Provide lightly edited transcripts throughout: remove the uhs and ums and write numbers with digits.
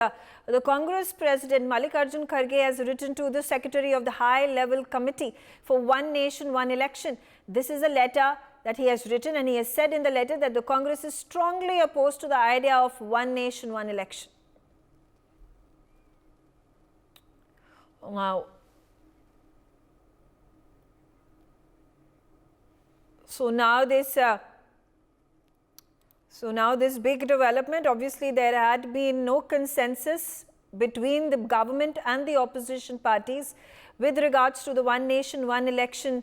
The Congress President Mallikarjun Kharge has written to the Secretary of the High-Level Committee for One Nation, One Election. This is a letter that he has written, and he has said in the letter that the Congress is strongly opposed to the idea of One Nation, One Election. Now, so now this big development, obviously there had been no consensus between the government and the opposition parties with regards to the One Nation, One Election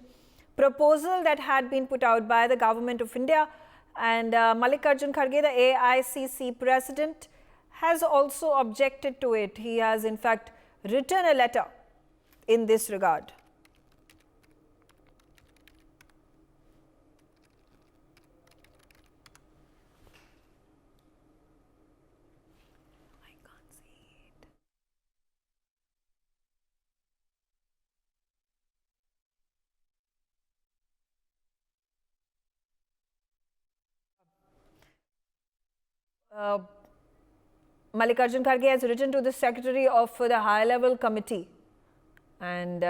proposal that had been put out by the government of India. And Mallikarjun Kharge, the AICC president, has also objected to it. He has in fact written a letter in this regard. Mallikarjun Kharge has written to the Secretary of the High-Level Committee and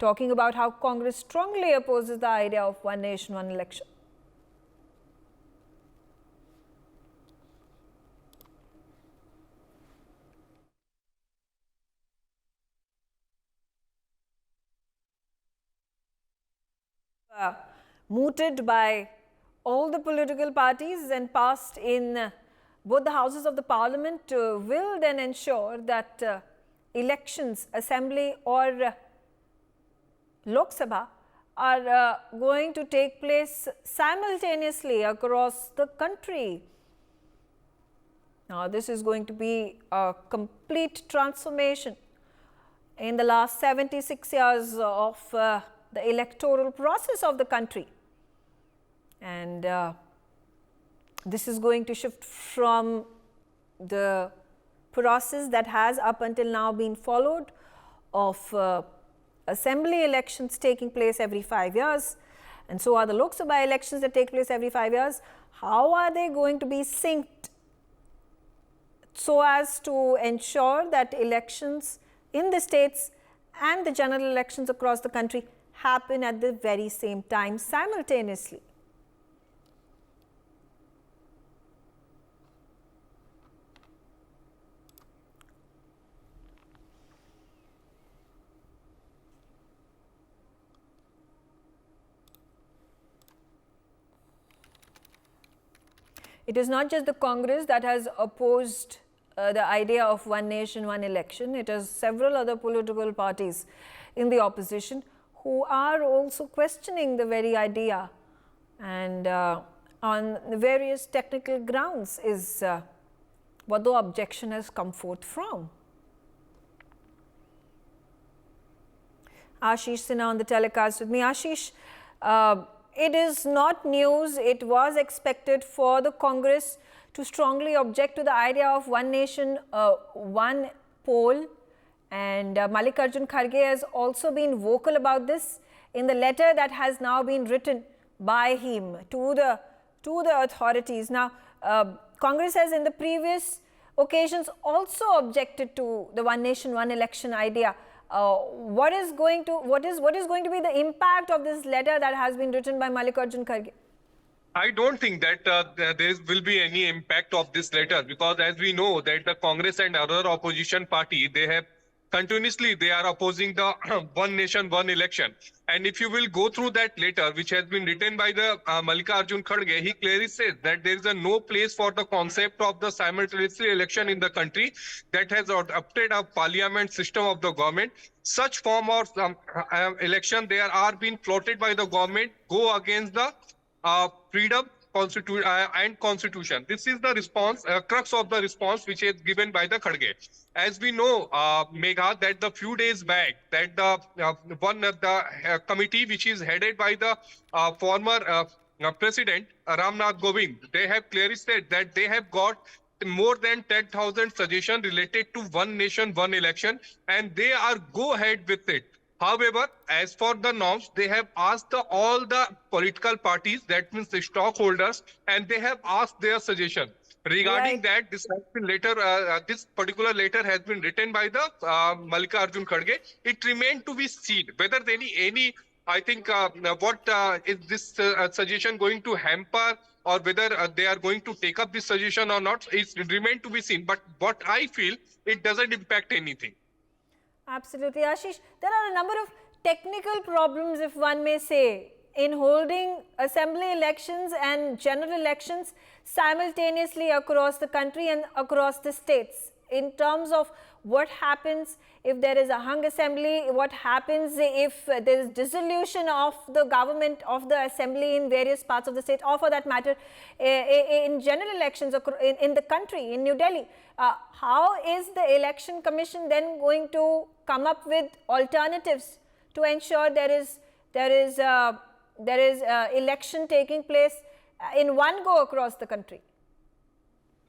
talking about how Congress strongly opposes the idea of One Nation, One Election. Mooted by all the political parties and passed in both the houses of the parliament will then ensure that elections, assembly or Lok Sabha are going to take place simultaneously across the country. Now, this is going to be a complete transformation in the last 76 years of the electoral process of the country. And this is going to shift from the process that has up until now been followed of assembly elections taking place every 5 years, and so are the Lok Sabha elections that take place every 5 years. How are they going to be synced so as to ensure that elections in the states and the general elections across the country happen at the very same time simultaneously? It is not just the Congress that has opposed the idea of One Nation, One Election. It is several other political parties in the opposition who are also questioning the very idea, and on various technical grounds is what the objection has come forth from. Ashish Sinha on the telecast with me. Ashish, it is not news. It was expected for the Congress to strongly object to the idea of One Nation, One poll. And Mallikarjun Kharge has also been vocal about this in the letter that has now been written by him to the authorities. Now, Congress has in the previous occasions also objected to the One Nation, One Election idea. What is going to be the impact of this letter that has been written by Mallikarjun Kharge? I don't think that there will be any impact of this letter, because as we know that the Congress and other opposition party, they are opposing the One Nation, One Election. And if you will go through that letter, which has been written by the Mallikarjun Kharge, he clearly says that there is no place for the concept of the simultaneous election in the country that has adopted a parliament system of the government. Such form of election there are being floated by the government go against the freedom and constitution. This is the response, crux of the response which is given by the Kharge. As we know, Megha, that the few days back, that the committee which is headed by the former President Ramnath Kovind, they have clearly said that they have got more than 10,000 suggestions related to One Nation, One Election, and they are go ahead with it. However, as for the norms, they have asked all the political parties, that means the stockholders, and they have asked their suggestion. Regarding Right. that, this has been this particular letter has been written by the Mallikarjun Kharge. It remained to be seen whether any I think what is this suggestion going to hamper, or whether they are going to take up this suggestion or not. It remained to be seen. But what I feel, it doesn't impact anything. Absolutely, Ashish. There are a number of technical problems, if one may say, in holding assembly elections and general elections simultaneously across the country and across the states. In terms of what happens if there is a hung assembly, what happens if there is dissolution of the government, of the assembly in various parts of the state, or for that matter, in general elections in the country, in New Delhi. How is the Election Commission then going to come up with alternatives to ensure there is election taking place in one go across the country?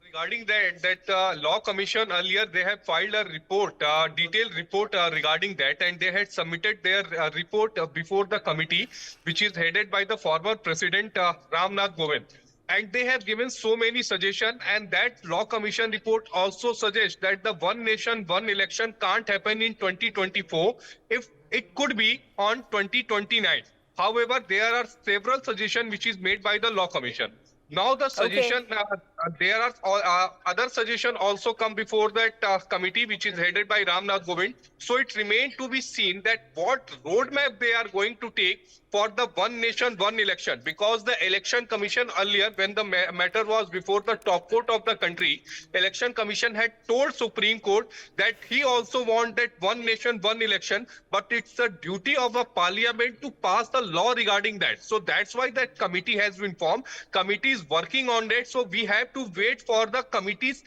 Regarding that law commission, earlier they have filed a report, detailed report regarding that, and they had submitted their report before the committee, which is headed by the former president Ram Nath Kovind. And they have given so many suggestions, and that law commission report also suggests that the one nation, one election can't happen in 2024, if it could be on 2029. However, there are several suggestions which is made by the law commission. Now the suggestion, there are other suggestions also come before that committee, which is headed by Ram Nath Kovind. So it remains to be seen that what roadmap they are going to take for the one nation, one election. Because the election commission earlier, when the matter was before the top court of the country, election commission had told Supreme Court that he also want that one nation, one election, but it's the duty of a parliament to pass the law regarding that. So that's why that committee has been formed. Committee is working on that. So we have to wait for the committee's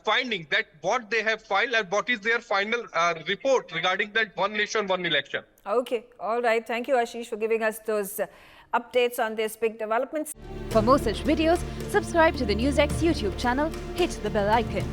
finding that what they have filed and what is their final report regarding that one nation, one election. Okay, all right. Thank you, Ashish, for giving us those updates on these big developments. For more such videos, subscribe to the NewsX YouTube channel, hit the bell icon.